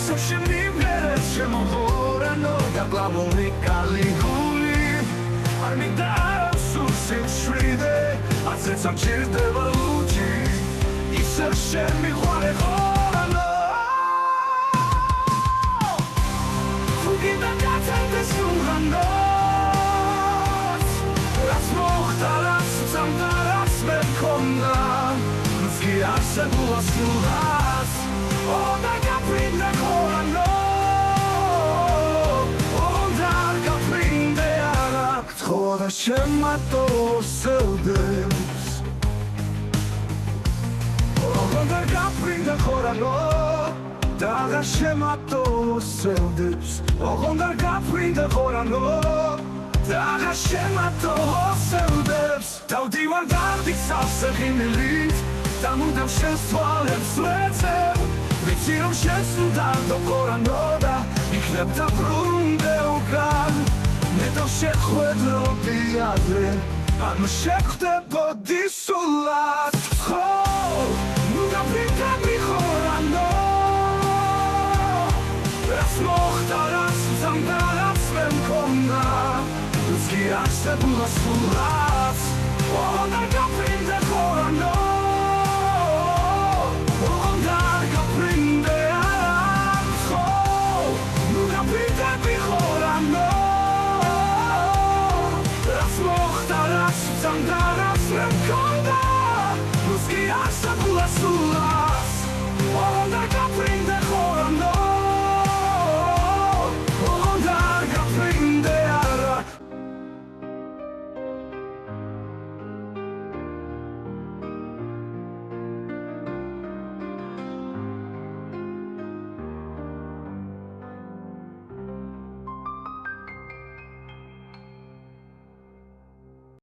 შემიმერეს შემოღორანო და გლამული კალიგული არ მინდა სულ სიმშვიდე აცეც ამჭირდება ლუჩი ისევ შემიყვარე ხორანო ფუგიდა გაცელდეს უღანოს რაც მოხდა რაც წამდა რაც მე მქონდა მსგი არსებულა სულას Onda caprinde corano Onda caprinde ara Toda chamato seus Onda caprinde corano Daga chamato seus Onda caprinde corano Daga chamato seus Dau diwan dardi salsa gimilit Damudam sheswalem slecem Ვიცი რომ შესუნდა დოკორანო და იქნებდა ბრუნდე უკან მე და შეხვედრობდი ადრე ან შეხვდებოდი სულად ხო ნუ გაბრინდა მიხორანო რაც მოხდა რაც ზამდა რაც მე მქონდა მსგი არსებულა სულად